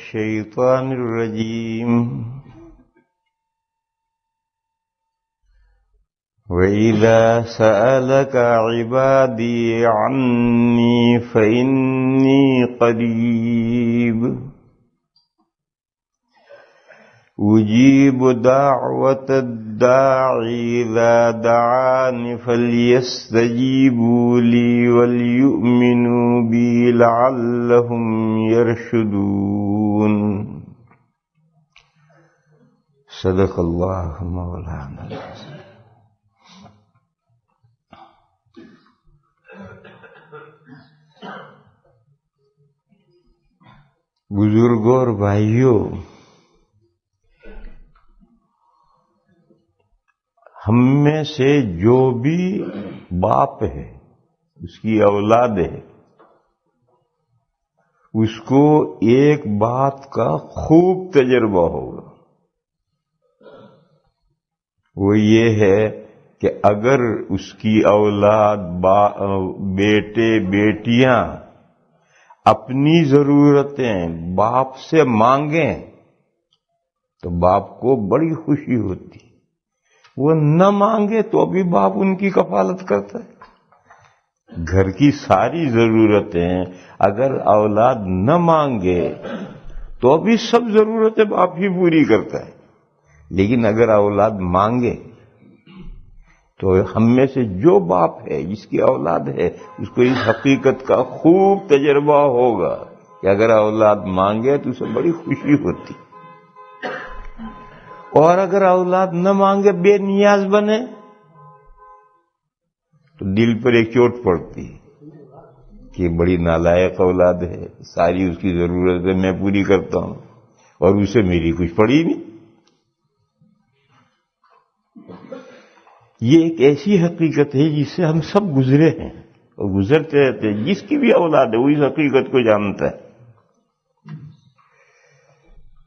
الشيطان الرجيم وإذا سألك عبادي عني فإني قريب أجيب دعوة الداعي إذا دعاني فليستجيبوا لي وليؤمنوا بي لعلهم يرشدون صدق الله مولانا العظيم. بزرگوں اور بھائیوں، ہم میں سے جو بھی باپ ہے، اس کی اولاد ہے، اس کو ایک بات کا خوب تجربہ ہوگا، وہ یہ ہے کہ اگر اس کی اولاد بیٹے بیٹیاں اپنی ضرورتیں باپ سے مانگیں تو باپ کو بڑی خوشی ہوتی، وہ نہ مانگے تو بھی باپ ان کی کفالت کرتا ہے۔ گھر کی ساری ضرورتیں اگر اولاد نہ مانگے تو بھی سب ضرورتیں باپ ہی پوری کرتا ہے، لیکن اگر اولاد مانگے تو ہم میں سے جو باپ ہے، جس کی اولاد ہے، اس کو اس حقیقت کا خوب تجربہ ہوگا کہ اگر اولاد مانگے تو اسے بڑی خوشی ہوتی، اور اگر اولاد نہ مانگے، بے نیاز بنے تو دل پر ایک چوٹ پڑتی کہ بڑی نالائق اولاد ہے، ساری اس کی ضرورتیں میں پوری کرتا ہوں اور اسے میری کچھ پڑی نہیں۔ یہ ایک ایسی حقیقت ہے جس سے ہم سب گزرے ہیں اور گزرتے رہتے ہیں۔ جس کی بھی اولاد ہے وہ اس حقیقت کو جانتا ہے۔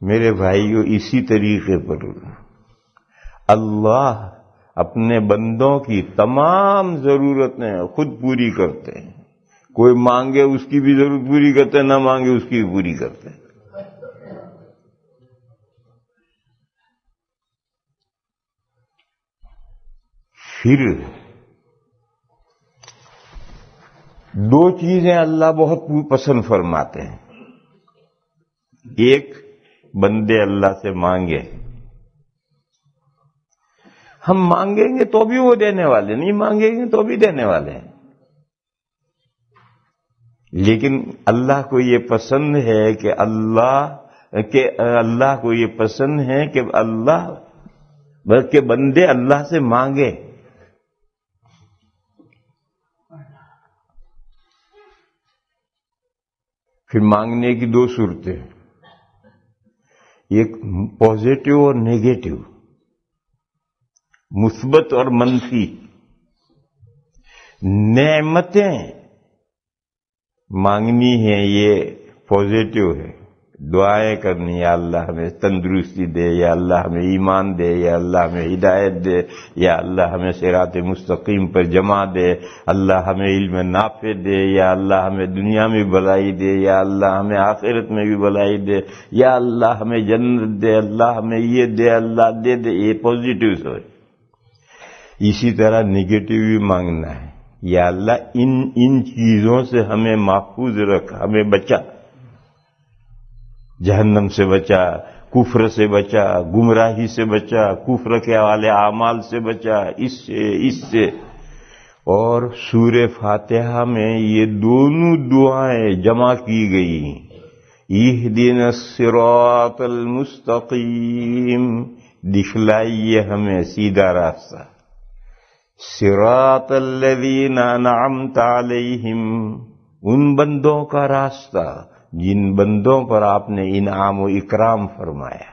میرے بھائیو، اسی طریقے پر اللہ اپنے بندوں کی تمام ضرورتیں خود پوری کرتے ہیں۔ کوئی مانگے اس کی بھی ضرورت پوری کرتے ہیں، نہ مانگے اس کی بھی پوری کرتے ہیں۔ پھر دو چیزیں اللہ بہت پسند فرماتے ہیں۔ ایک، بندے اللہ سے مانگے، ہم مانگیں گے تو بھی وہ دینے والے، نہیں مانگیں گے تو بھی دینے والے ہیں، لیکن اللہ کو یہ پسند ہے کہ اللہ کو یہ پسند ہے کہ بلکہ بندے اللہ سے مانگے۔ پھر مانگنے کی دو صورتیں، ایک پازیٹو اور نیگیٹو، مثبت اور منفی۔ نعمتیں مانگنی ہیں، یہ پازیٹو ہے، دعائیں کرنی، یا اللہ ہمیں تندرستی دے، یا اللہ ہمیں ایمان دے، یا اللہ ہمیں ہدایت دے، یا اللہ ہمیں صراط مستقیم پر جمع دے، اللہ ہمیں علم نافع دے، یا اللہ ہمیں دنیا میں بھلائی دے، یا اللہ ہمیں آخرت میں بھی بھلائی دے، یا اللہ ہمیں جنت دے، اللہ ہمیں یہ دے، اللہ دے دے، یہ پازیٹو ہے۔ اسی طرح نگیٹو بھی مانگنا ہے، یا اللہ ان چیزوں سے ہمیں محفوظ رکھ، ہمیں بچا، جہنم سے بچا، کفر سے بچا، گمراہی سے بچا، کفر کے والے اعمال سے بچا، اس سے۔ اور سورہ فاتحہ میں یہ دونوں دعائیں جمع کی گئی، اہدنا الصراط المستقیم، دکھلائیے ہمیں سیدھا راستہ، صراط الذین انعمت علیہم، ان بندوں کا راستہ جن بندوں پر آپ نے انعام و اکرام فرمایا،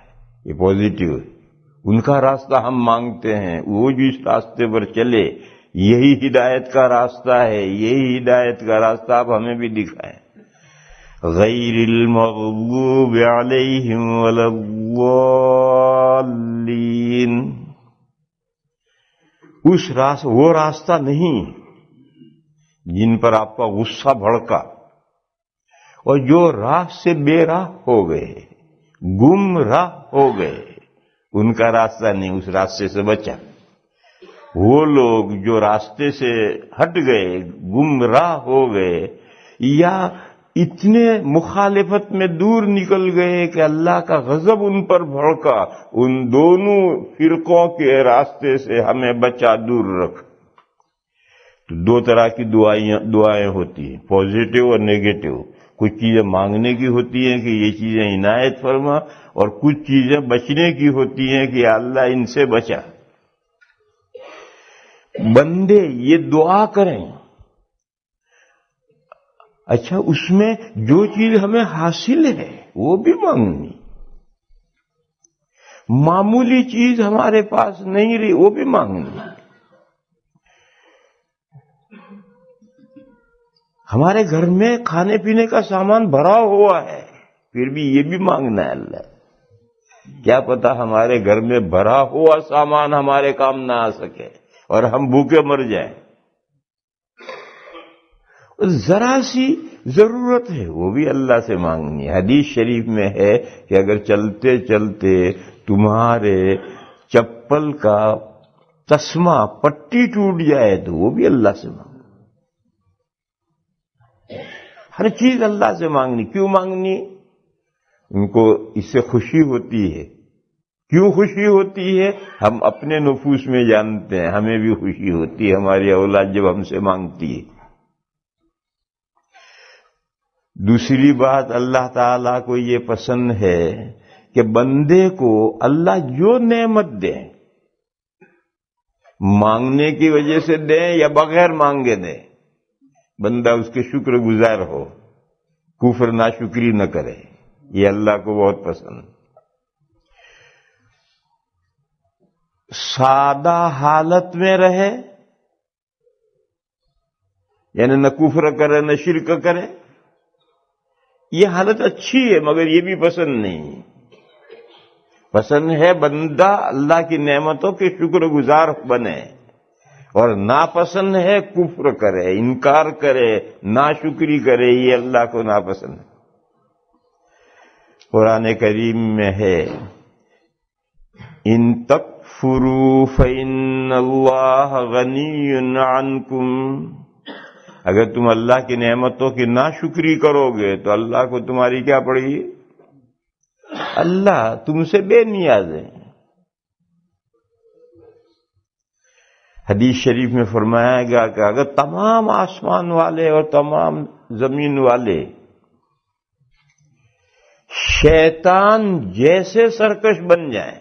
یہ پازیٹو ہے، ان کا راستہ ہم مانگتے ہیں، وہ جو اس راستے پر چلے، یہی ہدایت کا راستہ ہے، یہی ہدایت کا راستہ آپ ہمیں بھی دکھائیں۔ غیر المغضوب علیہم ولا الضالین، وہ راستہ نہیں جن پر آپ کا غصہ بھڑکا اور جو راہ سے بے راہ ہو گئے، گمراہ ہو گئے، ان کا راستہ نہیں اس راستے سے بچا۔ وہ لوگ جو راستے سے ہٹ گئے، گمراہ ہو گئے، یا اتنے مخالفت میں دور نکل گئے کہ اللہ کا غضب ان پر بھڑکا، ان دونوں فرقوں کے راستے سے ہمیں بچا، دور رکھ۔ تو دو طرح کی دعائیں ہوتی ہیں، پازیٹو اور نیگیٹو۔ کچھ چیزیں مانگنے کی ہوتی ہیں کہ یہ چیزیں عنایت فرما، اور کچھ چیزیں بچنے کی ہوتی ہیں کہ اللہ ان سے بچا۔ بندے یہ دعا کریں، اچھا اس میں جو چیز ہمیں حاصل ہے وہ بھی مانگنی، معمولی چیز ہمارے پاس نہیں رہی وہ بھی مانگنی، ہمارے گھر میں کھانے پینے کا سامان بھرا ہوا ہے پھر بھی یہ بھی مانگنا ہے اللہ۔ کیا پتا ہمارے گھر میں بھرا ہوا سامان ہمارے کام نہ آ سکے اور ہم بھوکے مر جائیں۔ ذرا سی ضرورت ہے وہ بھی اللہ سے مانگنی ہے۔ حدیث شریف میں ہے کہ اگر چلتے چلتے تمہارے چپل کا تسمہ پٹی ٹوٹ جائے تو وہ بھی اللہ سے مانگنی۔ ہر چیز اللہ سے مانگنی۔ کیوں مانگنی؟ ان کو اس سے خوشی ہوتی ہے۔ کیوں خوشی ہوتی ہے؟ ہم اپنے نفوس میں جانتے ہیں، ہمیں بھی خوشی ہوتی ہے ہماری اولاد جب ہم سے مانگتی ہے۔ دوسری بات، اللہ تعالیٰ کو یہ پسند ہے کہ بندے کو اللہ جو نعمت دے، مانگنے کی وجہ سے دیں یا بغیر مانگے دیں، بندہ اس کے شکر گزار ہو، کفر ناشکری نہ کرے۔ یہ اللہ کو بہت پسند۔ سادہ حالت میں رہے، یعنی نہ کفر کرے نہ شرک کرے، یہ حالت اچھی ہے، مگر یہ بھی پسند نہیں۔ پسند ہے بندہ اللہ کی نعمتوں کے شکر گزار بنے، اور ناپسند ہے کفر کرے، انکار کرے، ناشکری کرے، یہ اللہ کو ناپسند ہے۔ قرآن کریم میں ہے ان تکفروا فإن اللہ غنی عنکم، اگر تم اللہ کی نعمتوں کی ناشکری کرو گے تو اللہ کو تمہاری کیا پڑے گی؟ اللہ تم سے بے نیاز ہے۔ حدیث شریف میں فرمایا گیا کہ اگر تمام آسمان والے اور تمام زمین والے شیطان جیسے سرکش بن جائیں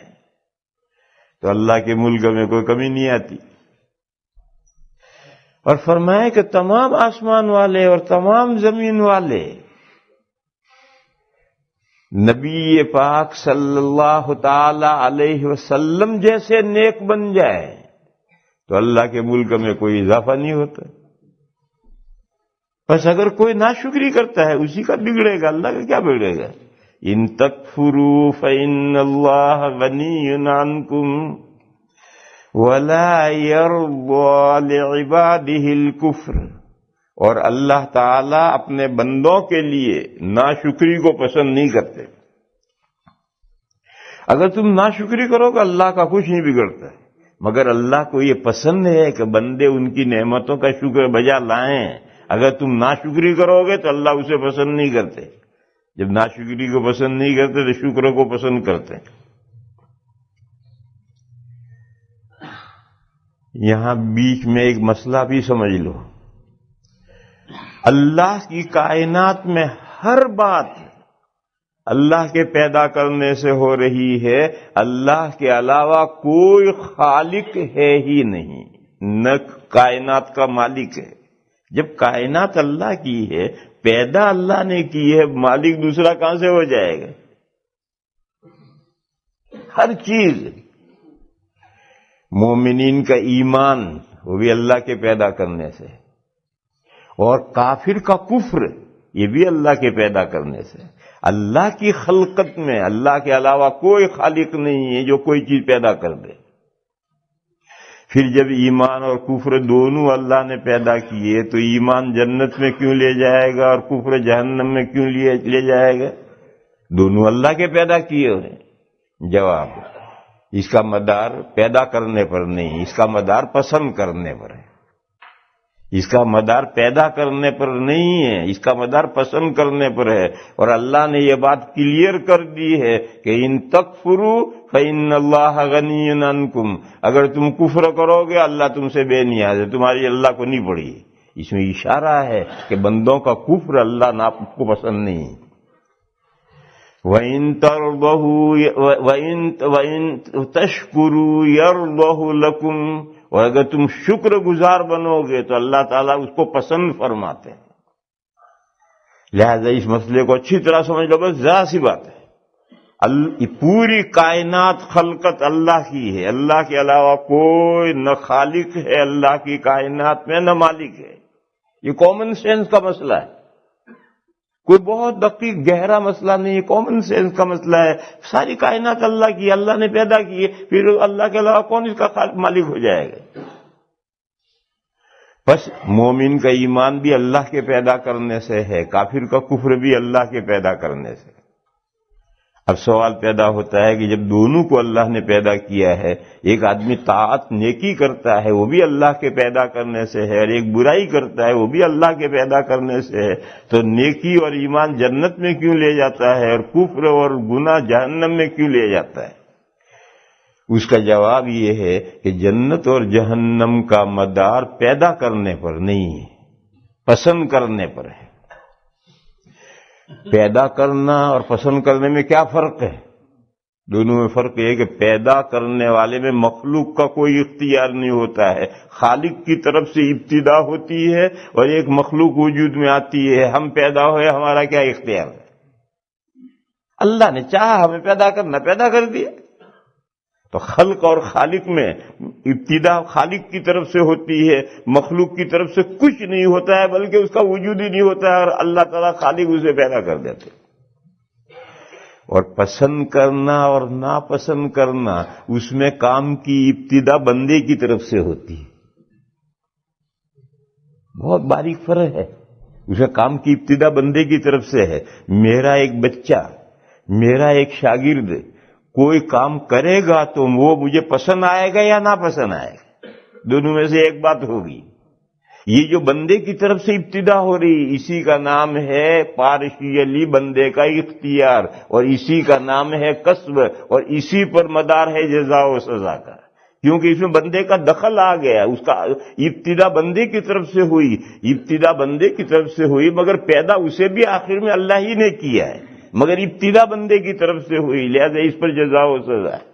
تو اللہ کے ملک میں کوئی کمی نہیں آتی، اور فرمایا کہ تمام آسمان والے اور تمام زمین والے نبی پاک صلی اللہ تعالی علیہ وسلم جیسے نیک بن جائے تو اللہ کے ملک میں کوئی اضافہ نہیں ہوتا۔ بس اگر کوئی ناشکری کرتا ہے اسی کا بگڑے گا، اللہ کا کیا بگڑے گا؟ ان تکفروا فإن اللہ غنی عنکم ولا يرضى لعباده الكفر، اور اللہ تعالی اپنے بندوں کے لیے ناشکری کو پسند نہیں کرتے۔ اگر تم ناشکری کرو گے اللہ کا کچھ نہیں بگڑتا ہے، مگر اللہ کو یہ پسند ہے کہ بندے ان کی نعمتوں کا شکر بجا لائیں۔ اگر تم ناشکری کرو گے تو اللہ اسے پسند نہیں کرتے۔ جب ناشکری کو پسند نہیں کرتے تو شکر کو پسند کرتے ہیں۔ یہاں بیچ میں ایک مسئلہ بھی سمجھ لو، اللہ کی کائنات میں ہر بات اللہ کے پیدا کرنے سے ہو رہی ہے، اللہ کے علاوہ کوئی خالق ہے ہی نہیں، نہ کائنات کا مالک ہے۔ جب کائنات اللہ کی ہے، پیدا اللہ نے کی ہے، مالک دوسرا کہاں سے ہو جائے گا؟ ہر چیز، مومنین کا ایمان وہ بھی اللہ کے پیدا کرنے سے، اور کافر کا کفر یہ بھی اللہ کے پیدا کرنے سے۔ اللہ کی خلقت میں اللہ کے علاوہ کوئی خالق نہیں ہے جو کوئی چیز پیدا کر دے۔ پھر جب ایمان اور کفر دونوں اللہ نے پیدا کیے تو ایمان جنت میں کیوں لے جائے گا اور کفر جہنم میں کیوں لے جائے گا؟ دونوں اللہ کے پیدا کیے ہوئے ہیں۔ جواب، اس کا مدار پیدا کرنے پر نہیں، اس کا مدار پسند کرنے پر ہے۔ اس کا مدار پیدا کرنے پر نہیں ہے، اس کا مدار پسند کرنے پر ہے۔ اور اللہ نے یہ بات کلیئر کر دی ہے کہ ان تکفروا فإن اللہ غنی عنکم، اگر تم کفر کرو گے اللہ تم سے بے نیاز ہے، تمہاری اللہ کو نہیں پڑی۔ اس میں اشارہ ہے کہ بندوں کا کفر اللہ کو پسند نہیں۔ وَإِن تَرْضَهُ وَإِن تَشْكُرُوا يَرْضَهُ لَكُمْ، اور اگر تم شکر گزار بنو گے تو اللہ تعالیٰ اس کو پسند فرماتے ہیں۔ لہذا اس مسئلے کو اچھی طرح سمجھ لو، بس ذرا سی بات ہے، پوری کائنات خلقت اللہ کی ہے، اللہ کے علاوہ کوئی نہ خالق ہے اللہ کی کائنات میں، نہ مالک ہے۔ یہ کامن سینس کا مسئلہ ہے، کوئی بہت دقیق گہرا مسئلہ نہیں ہے، کامن سینس کا مسئلہ ہے۔ ساری کائنات اللہ کی، اللہ نے پیدا کی ہے، پھر اللہ کے علاوہ کون اس کا مالک ہو جائے گا؟ بس مومن کا ایمان بھی اللہ کے پیدا کرنے سے ہے، کافر کا کفر بھی اللہ کے پیدا کرنے سے۔ اب سوال پیدا ہوتا ہے کہ جب دونوں کو اللہ نے پیدا کیا ہے، ایک آدمی طاعت نیکی کرتا ہے وہ بھی اللہ کے پیدا کرنے سے ہے، اور ایک برائی کرتا ہے وہ بھی اللہ کے پیدا کرنے سے ہے، تو نیکی اور ایمان جنت میں کیوں لے جاتا ہے اور کفر اور گناہ جہنم میں کیوں لے جاتا ہے؟ اس کا جواب یہ ہے کہ جنت اور جہنم کا مدار پیدا کرنے پر نہیں ہے، پسند کرنے پر ہے۔ پیدا کرنا اور پسند کرنے میں کیا فرق ہے؟ دونوں میں فرق یہ ہے کہ پیدا کرنے والے میں مخلوق کا کوئی اختیار نہیں ہوتا ہے، خالق کی طرف سے ابتدا ہوتی ہے اور ایک مخلوق وجود میں آتی ہے۔ ہم پیدا ہوئے، ہمارا کیا اختیار ہے؟ اللہ نے چاہا ہمیں پیدا کرنا، پیدا کر دیا۔ تو خلق اور خالق میں ابتدا خالق کی طرف سے ہوتی ہے، مخلوق کی طرف سے کچھ نہیں ہوتا ہے، بلکہ اس کا وجود ہی نہیں ہوتا ہے، اور اللہ تعالیٰ خالق اسے پیدا کر دیتے۔ اور پسند کرنا اور ناپسند کرنا، اس میں کام کی ابتدا بندے کی طرف سے ہوتی ہے، بہت باریک فرق ہے۔ اس میں کام کی ابتدا بندے کی طرف سے ہے۔ میرا ایک بچہ، میرا ایک شاگرد کوئی کام کرے گا تو وہ مجھے پسند آئے گا یا ناپسند آئے گا؟ دونوں میں سے ایک بات ہوگی۔ یہ جو بندے کی طرف سے ابتدا ہو رہی، اسی کا نام ہے پارشیلی بندے کا اختیار، اور اسی کا نام ہے کسب، اور اسی پر مدار ہے جزا و سزا کا، کیونکہ اس میں بندے کا دخل آ گیا۔ اس کا ابتدا بندے کی طرف سے ہوئی، ابتدا بندے کی طرف سے ہوئی، مگر پیدا اسے بھی آخر میں اللہ ہی نے کیا ہے، مگر ابتدا بندے کی طرف سے ہوئی، لہذا اس پر جزا و سزا ہے۔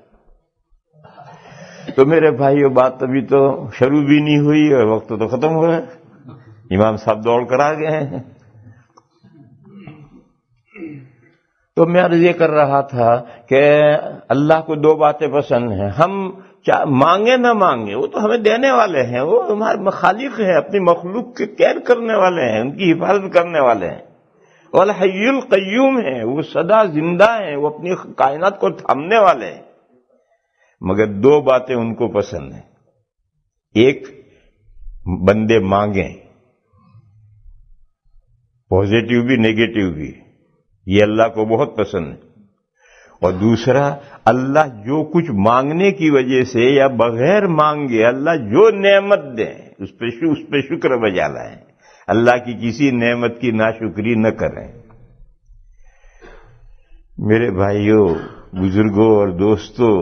تو میرے بھائیو، بات ابھی تو شروع بھی نہیں ہوئی اور وقت تو ختم ہو رہا ہے، امام صاحب دوڑ کر آ گئے ہیں۔ تو میں عرض یہ کر رہا تھا کہ اللہ کو دو باتیں پسند ہیں، ہم مانگے نہ مانگے وہ تو ہمیں دینے والے ہیں، وہ ہمارے خالق ہیں، اپنی مخلوق کے کیئر کرنے والے ہیں، ان کی حفاظت کرنے والے ہیں، اور الحی القیوم ہیں، وہ سدا زندہ ہیں، وہ اپنی کائنات کو تھامنے والے ہیں۔ مگر دو باتیں ان کو پسند ہیں، ایک بندے مانگیں، پازیٹیو بھی نیگیٹو بھی، یہ اللہ کو بہت پسند ہے، اور دوسرا اللہ جو کچھ مانگنے کی وجہ سے یا بغیر مانگے اللہ جو نعمت دیں اس پہ شکر بجا لائیں، اللہ کی کسی نعمت کی ناشکری نہ کریں۔ میرے بھائیوں، بزرگوں اور دوستوں،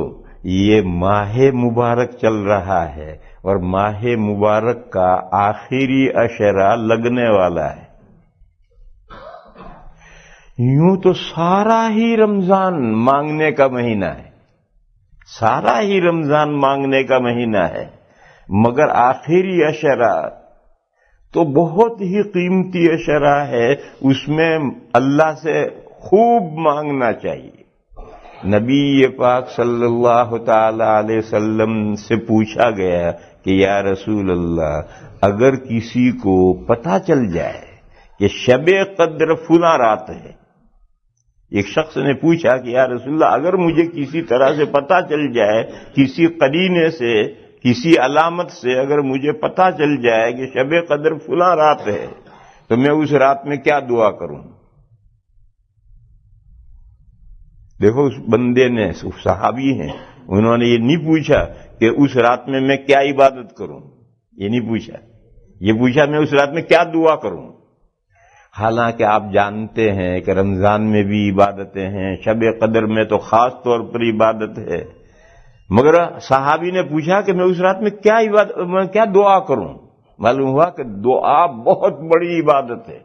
یہ ماہ مبارک چل رہا ہے اور ماہ مبارک کا آخری عشرہ لگنے والا ہے۔ یوں تو سارا ہی رمضان مانگنے کا مہینہ ہے، سارا ہی رمضان مانگنے کا مہینہ ہے، مگر آخری عشرہ تو بہت ہی قیمتی عشرہ ہے، اس میں اللہ سے خوب مانگنا چاہیے۔ نبی پاک صلی اللہ تعالی علیہ وسلم سے پوچھا گیا کہ یا رسول اللہ، اگر کسی کو پتہ چل جائے کہ شب قدر فلاں رات ہے، ایک شخص نے پوچھا کہ یا رسول اللہ، اگر مجھے کسی طرح سے پتہ چل جائے، کسی قرینے سے، کسی علامت سے اگر مجھے پتہ چل جائے کہ شب قدر فلاں رات ہے، تو میں اس رات میں کیا دعا کروں؟ دیکھو اس بندے نے، صحابی ہیں، انہوں نے یہ نہیں پوچھا کہ اس رات میں کیا عبادت کروں، یہ نہیں پوچھا، یہ پوچھا میں اس رات میں کیا دعا کروں۔ حالانکہ آپ جانتے ہیں کہ رمضان میں بھی عبادتیں ہیں، شب قدر میں تو خاص طور پر عبادت ہے، مگر صحابی نے پوچھا کہ میں اس رات میں کیا دعا کروں۔ معلوم ہوا کہ دعا بہت بڑی عبادت ہے،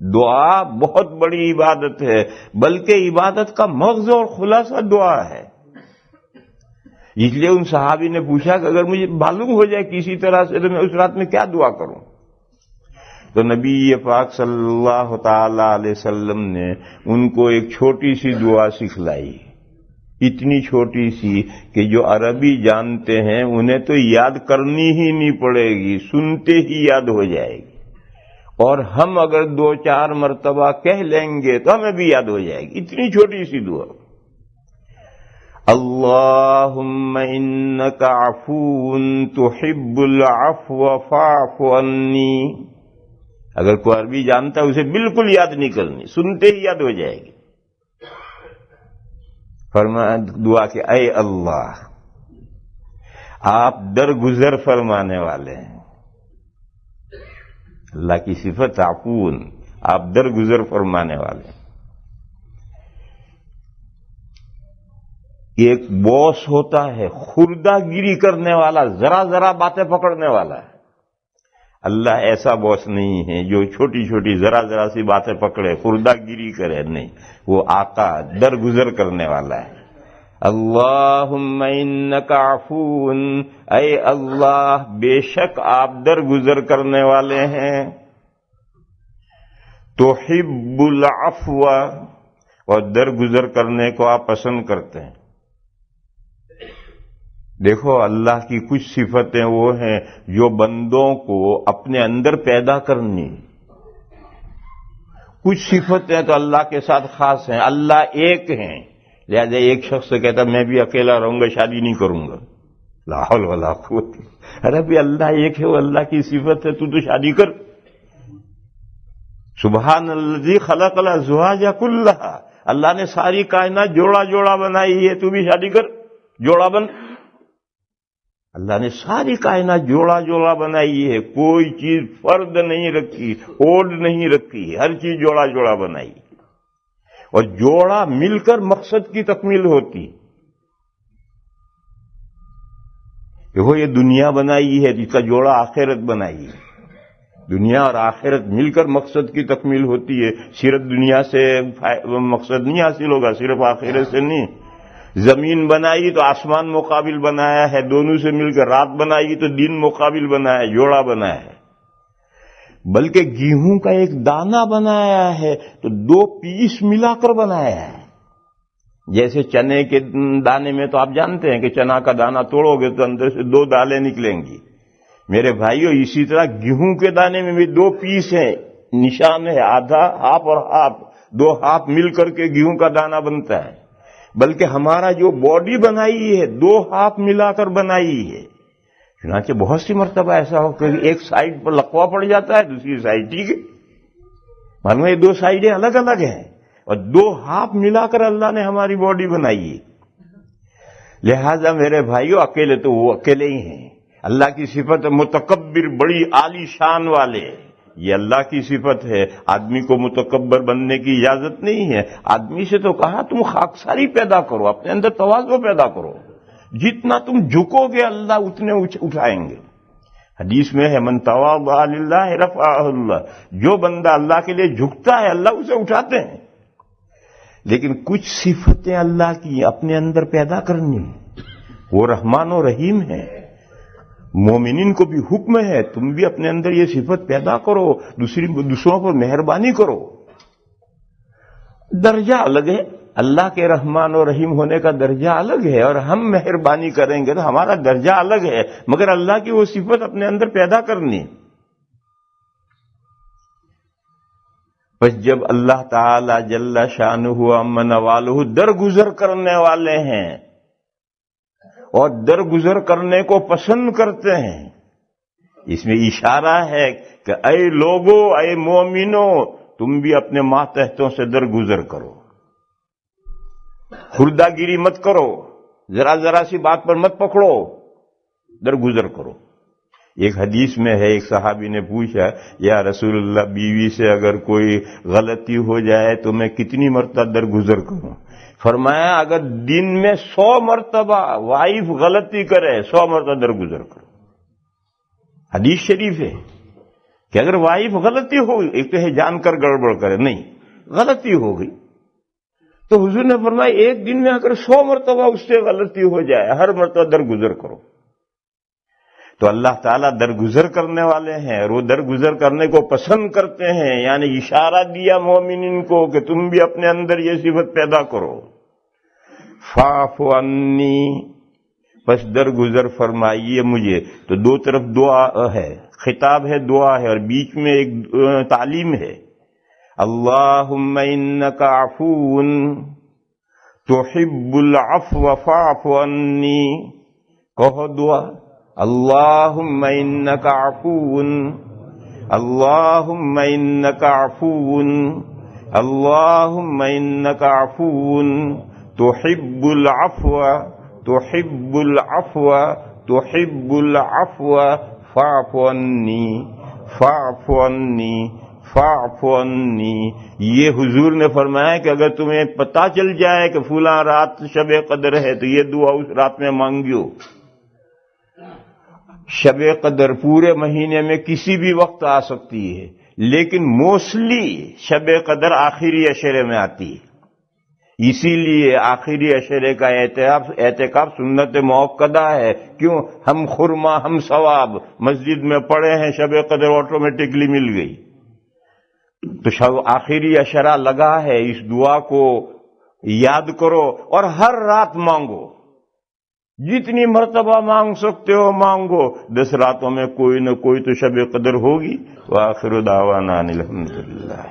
دعا بہت بڑی عبادت ہے، بلکہ عبادت کا مغز اور خلاصہ دعا ہے۔ اس لیے ان صحابی نے پوچھا کہ اگر مجھے معلوم ہو جائے کسی طرح سے تو میں اس رات میں کیا دعا کروں۔ تو نبی پاک صلی اللہ تعالی علیہ وسلم نے ان کو ایک چھوٹی سی دعا سکھلائی، اتنی چھوٹی سی کہ جو عربی جانتے ہیں انہیں تو یاد کرنی ہی نہیں پڑے گی، سنتے ہی یاد ہو جائے گی، اور ہم اگر 2-4 مرتبہ کہہ لیں گے تو ہمیں بھی یاد ہو جائے گی، اتنی چھوٹی سی دعا۔ اللہم انک عفو تحب العفو فاعف عنی۔ اگر کوئی عربی جانتا ہے اسے بالکل یاد نہیں کرنی، سنتے ہی یاد ہو جائے گی۔ فرمایا دعا کہ اے اللہ، آپ درگزر فرمانے والے ہیں۔ اللہ کی صفت عفو، آپ درگزر فرمانے والے ہیں۔ ایک باس ہوتا ہے خردہ گیری کرنے والا، ذرا ذرا باتیں پکڑنے والا ہے۔ اللہ ایسا باس نہیں ہے جو چھوٹی چھوٹی ذرا ذرا سی باتیں پکڑے، خردہ گیری کرے، نہیں، وہ آقا درگزر کرنے والا ہے۔ اللہم انک عفو، اے اللہ بے شک آپ درگزر کرنے والے ہیں، تحب العفو، اور درگزر کرنے کو آپ پسند کرتے ہیں۔ دیکھو اللہ کی کچھ صفتیں وہ ہیں جو بندوں کو اپنے اندر پیدا کرنی، کچھ صفتیں تو اللہ کے ساتھ خاص ہیں۔ اللہ ایک ہیں، لہذا ایک شخص سے کہتا میں بھی اکیلا رہوں گا، شادی نہیں کروں گا، لا حول ولا قوت۔ ارے بھی اللہ ایک ہے، وہ اللہ کی صفت ہے، تو شادی کر۔ سبحان الذی خلق الازواج کلھا، اللہ نے ساری کائنات جوڑا جوڑا بنائی ہے، تو بھی شادی کر، جوڑا بن۔ اللہ نے ساری کائنات جوڑا جوڑا بنائی ہے، کوئی چیز فرد نہیں رکھی، اوڈ نہیں رکھی، ہر چیز جوڑا جوڑا بنائی، اور جوڑا مل کر مقصد کی تکمیل ہوتی۔ دیکھو یہ دنیا بنائی ہے جس کا جوڑا آخرت بنائی ہے، دنیا اور آخرت مل کر مقصد کی تکمیل ہوتی ہے، صرف دنیا سے مقصد نہیں حاصل ہوگا، صرف آخرت سے نہیں۔ زمین بنائی تو آسمان مقابل بنایا ہے، دونوں سے مل کر رات بنائی تو دن مقابل بنایا ہے، جوڑا بنایا ہے۔ بلکہ گیہوں کا ایک دانہ بنایا ہے تو 2 پیس ملا کر بنایا ہے۔ جیسے چنے کے دانے میں تو آپ جانتے ہیں کہ چنا کا دانہ توڑو گے تو اندر سے 2 دالیں نکلیں گی۔ میرے بھائیوں اسی طرح گیہوں کے دانے میں بھی 2 پیس ہیں، نشان ہے، آدھا ہاف اور ہاف، 2 ہاف مل کر کے گیہوں کا دانہ بنتا ہے۔ بلکہ ہمارا جو باڈی بنائی ہے 2 ہاف ملا کر بنائی ہے، چنانچہ بہت سی مرتبہ ایسا ہو کہ ایک سائڈ پر لقوہ پڑ جاتا ہے، دوسری سائڈ ٹھیک ہے، معلوم ہے یہ 2 سائڈیں الگ الگ ہیں، اور 2 ہاف ملا کر اللہ نے ہماری باڈی بنائی ہے۔ لہذا میرے بھائیوں اکیلے تو وہ اکیلے ہی ہیں۔ اللہ کی صفت متکبر، بڑی عالی شان والے، یہ اللہ کی صفت ہے۔ آدمی کو متکبر بننے کی اجازت نہیں ہے۔ آدمی سے تو کہا تم خاکساری پیدا کرو، اپنے اندر تواضع پیدا کرو، جتنا تم جھکو گے اللہ اتنے اٹھائیں گے۔ حدیث میں ہے من تواضع للہ رفعہ اللہ، جو بندہ اللہ کے لیے جھکتا ہے اللہ اسے اٹھاتے ہیں۔ لیکن کچھ صفتیں اللہ کی اپنے اندر پیدا کرنی، وہ رحمان و رحیم ہے۔ مومنین کو بھی حکم ہے تم بھی اپنے اندر یہ صفت پیدا کرو، دوسروں پر مہربانی کرو۔ درجہ الگ ہے، اللہ کے رحمان و رحیم ہونے کا درجہ الگ ہے، اور ہم مہربانی کریں گے تو ہمارا درجہ الگ ہے، مگر اللہ کی وہ صفت اپنے اندر پیدا کرنی۔ بس جب اللہ تعالی جل شانہ عم نوالہ درگزر کرنے والے ہیں اور درگزر کرنے کو پسند کرتے ہیں، اس میں اشارہ ہے کہ اے لوگو، اے مومنو، تم بھی اپنے ماتحتوں سے درگزر کرو۔ خردہ گیری مت کرو، ذرا ذرا سی بات پر مت پکڑو، درگزر کرو۔ ایک حدیث میں ہے، ایک صحابی نے پوچھا، یا رسول اللہ بیوی سے اگر کوئی غلطی ہو جائے تو میں کتنی مرتبہ درگزر کروں؟ فرمایا اگر دن میں 100 مرتبہ وائف غلطی کرے 100 مرتبہ درگزر کرو۔ حدیث شریف ہے کہ اگر وائف غلطی ہو، ایک تو ہے جان کر گڑبڑ کرے، نہیں، غلطی ہو گئی تو حضور نے فرمایا ایک دن میں اگر 100 مرتبہ اس سے غلطی ہو جائے، ہر مرتبہ درگزر کرو۔ تو اللہ تعالیٰ درگزر کرنے والے ہیں اور وہ درگزر کرنے کو پسند کرتے ہیں، یعنی اشارہ دیا مومنین کو کہ تم بھی اپنے اندر یہ صفت پیدا کرو۔ فاعف عنی، پس درگزر فرمائیے مجھے۔ تو دو طرف دعا ہے، خطاب ہے، دعا ہے، اور بیچ میں ایک تعلیم ہے۔ اللہم انک عفو تحب العفو فاعف عنی، کہو دعا، اللہم انک عفو، اللہم انک عفو، اللہم انک عفو تحب العفو، تحب العفو، تحب العفو فاعف عنی، فاعف عنی، فاعف عنی۔ یہ حضور نے فرمایا کہ اگر تمہیں پتہ چل جائے کہ فلاں رات شب قدر ہے تو یہ دعا اس رات میں مانگیو۔ شب قدر پورے مہینے میں کسی بھی وقت آ سکتی ہے، لیکن موسٹلی شب قدر آخری عشرے میں آتی ہے، اسی لیے آخری عشرے کا اعتکاف سنت موقدہ ہے۔ کیوں؟ ہم خرما ہم ثواب مسجد میں پڑے ہیں، شب قدر آٹومیٹکلی مل گئی، تو آخری عشرہ لگا ہے، اس دعا کو یاد کرو اور ہر رات مانگو، جتنی مرتبہ مانگ سکتے ہو مانگو، 10 راتوں میں کوئی نہ کوئی تو شب قدر ہوگی۔ وآخر دعوانا ان الحمدللہ۔